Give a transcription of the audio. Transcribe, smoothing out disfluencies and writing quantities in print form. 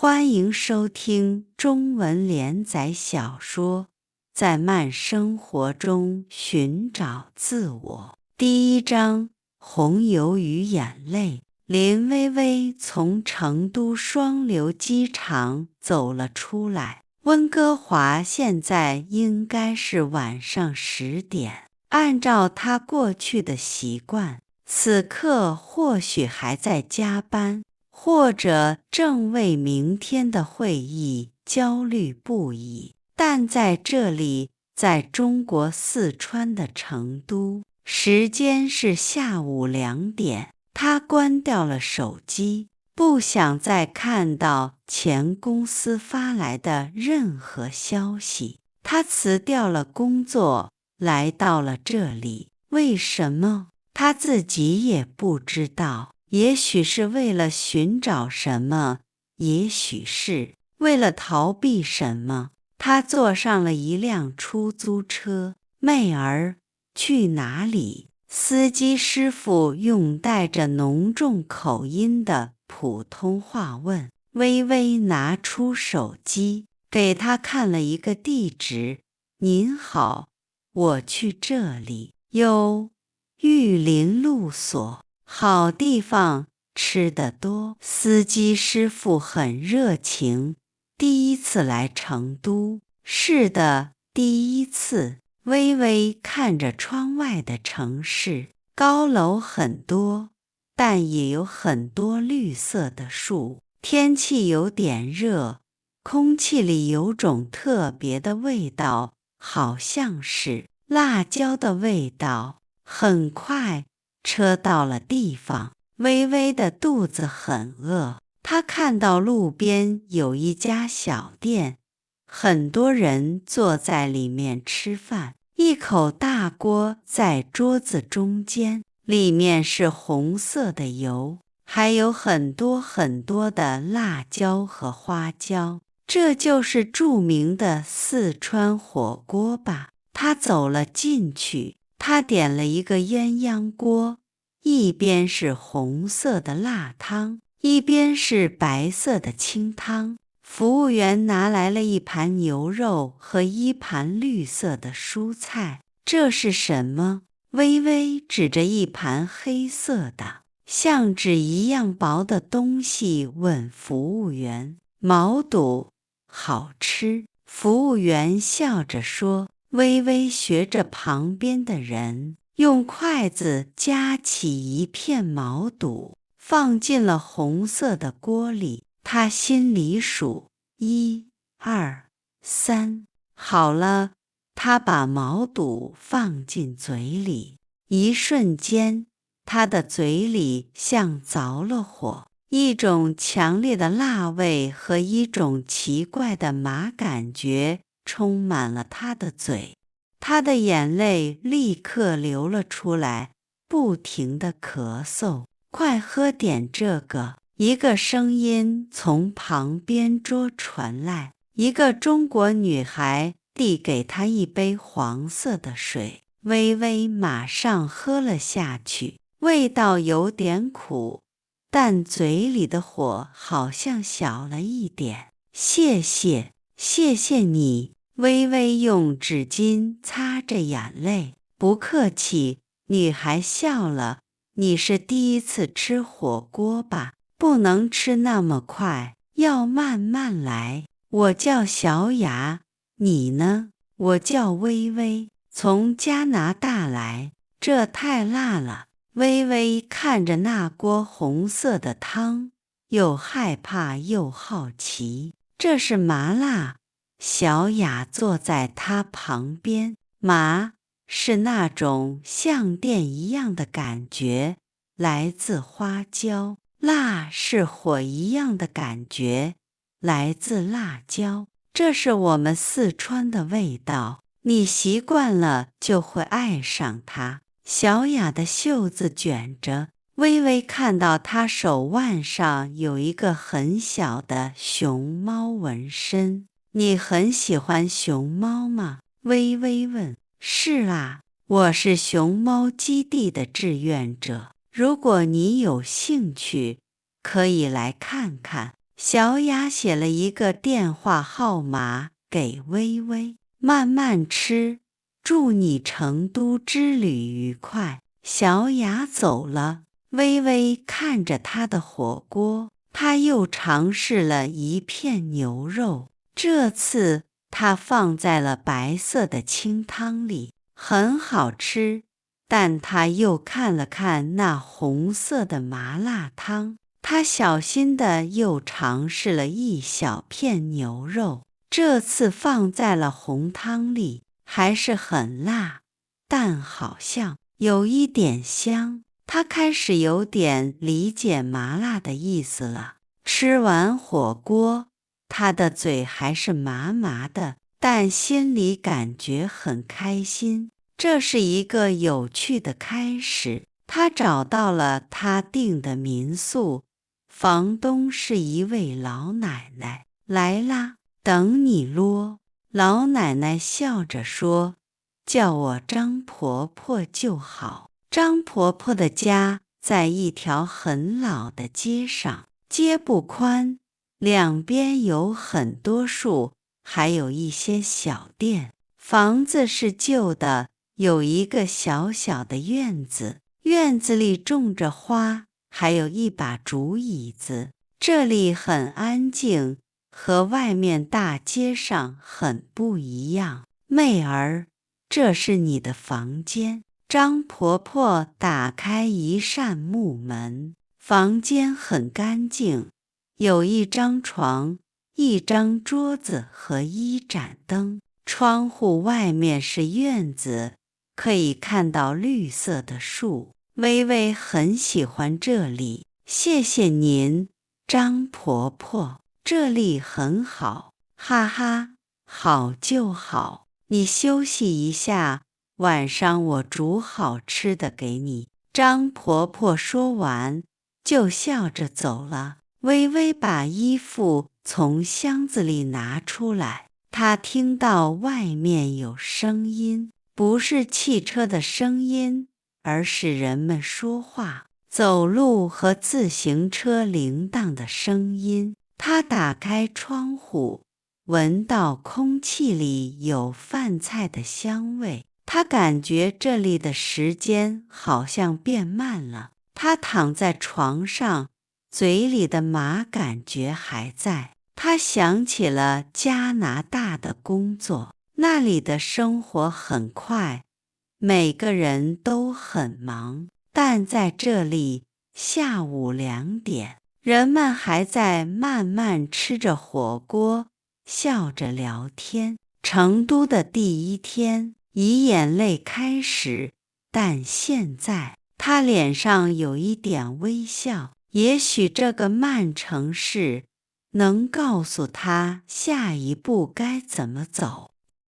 欢迎收听中文连载小说《在慢生活中寻找自我》第1章：红油与眼泪。林微微从成都双流机场走了出来。温哥华现在应该是晚上10点，按照他过去的习惯，此刻或许还在加班，或者正为明天的会议焦虑不已。但在这里，在中国四川的成都，时间是下午2点。他关掉了手机，不想再看到前公司发来的任何消息。他辞掉了工作，来到了这里。为什么？他自己也不知道。也许是为了寻找什么，也许是为了逃避什么。他坐上了一辆出租车。妹儿，去哪里？司机师傅用带着浓重口音的普通话问。微微拿出手机，给他看了一个地址。您好，我去这里，有玉林路所，好地方，吃得多。司机师傅很热情。第一次来成都？是的，第一次。微微看着窗外的城市，高楼很多，但也有很多绿色的树。天气有点热，空气里有种特别的味道，好像是辣椒的味道。很快，车到了地方。微微的肚子很饿，她看到路边有一家小店，很多人坐在里面吃饭。一口大锅在桌子中间，里面是红色的油，还有很多很多的辣椒和花椒。这就是著名的四川火锅吧？他走了进去，他点了一个鸳鸯锅，一边是红色的辣汤，一边是白色的清汤。服务员拿来了一盘牛肉和一盘绿色的蔬菜。这是什么？微微指着一盘黑色的，像纸一样薄的东西问服务员。毛肚，好吃。服务员笑着说。微微学着旁边的人，用筷子夹起一片毛肚，放进了红色的锅里。他心里数1、2、3，好了。他把毛肚放进嘴里，一瞬间，他的嘴里像着了火，一种强烈的辣味和一种奇怪的麻感觉充满了他的嘴。他的眼泪立刻流了出来，不停地咳嗽。快喝点这个！一个声音从旁边桌传来，一个中国女孩递给他一杯黄色的水。微微马上喝了下去，味道有点苦，但嘴里的火好像小了一点。谢谢，谢谢你。微微用纸巾擦着眼泪。不客气。女孩笑了。你是第一次吃火锅吧？不能吃那么快，要慢慢来。我叫小雅，你呢？我叫微微，从加拿大来。这太辣了。微微看着那锅红色的汤，又害怕又好奇。这是麻辣。小雅坐在他旁边。麻是那种像电一样的感觉，来自花椒。辣是火一样的感觉，来自辣椒。这是我们四川的味道，你习惯了就会爱上它。小雅的袖子卷着，微微看到她手腕上有一个很小的熊猫纹身。你很喜欢熊猫吗？微微问。是啊，我是熊猫基地的志愿者。如果你有兴趣，可以来看看。小雅写了一个电话号码给微微，慢慢吃，祝你成都之旅愉快。小雅走了，微微看着她的火锅，她又尝试了一片牛肉，这次她放在了白色的清汤里，很好吃。但她又看了看那红色的麻辣汤，她小心地又尝试了一小片牛肉，这次放在了红汤里，还是很辣，但好像有一点香。她开始有点理解麻辣的意思了。吃完火锅，她的嘴还是麻麻的，但心里感觉很开心。这是一个有趣的开始。她找到了她订的民宿，房东是一位老奶奶。来啦，等你咯。老奶奶笑着说，叫我张婆婆就好。张婆婆的家在一条很老的街上，街不宽，两边有很多树，还有一些小店。房子是旧的，有一个小小的院子，院子里种着花，还有一把竹椅子。这里很安静，和外面大街上很不一样。妹儿，这是你的房间。张婆婆打开一扇木门，房间很干净，有一张床，一张桌子和一盏灯。窗户外面是院子，可以看到绿色的树。微微很喜欢这里，谢谢您，张婆婆，这里很好，哈哈，好就好，你休息一下，晚上我煮好吃的给你。张婆婆说完，就笑着走了。微微把衣服从箱子里拿出来，她听到外面有声音，不是汽车的声音，而是人们说话、走路和自行车铃铛的声音。她打开窗户，闻到空气里有饭菜的香味。她感觉这里的时间好像变慢了。她躺在床上，嘴里的麻感觉还在。她想起了加拿大的工作，那里的生活很快，每个人都很忙。但在这里，下午2点，人们还在慢慢吃着火锅，笑着聊天。成都的第一天，以眼泪开始，但现在他脸上有一点微笑。也许这个慢城市能告诉他下一步该怎么走。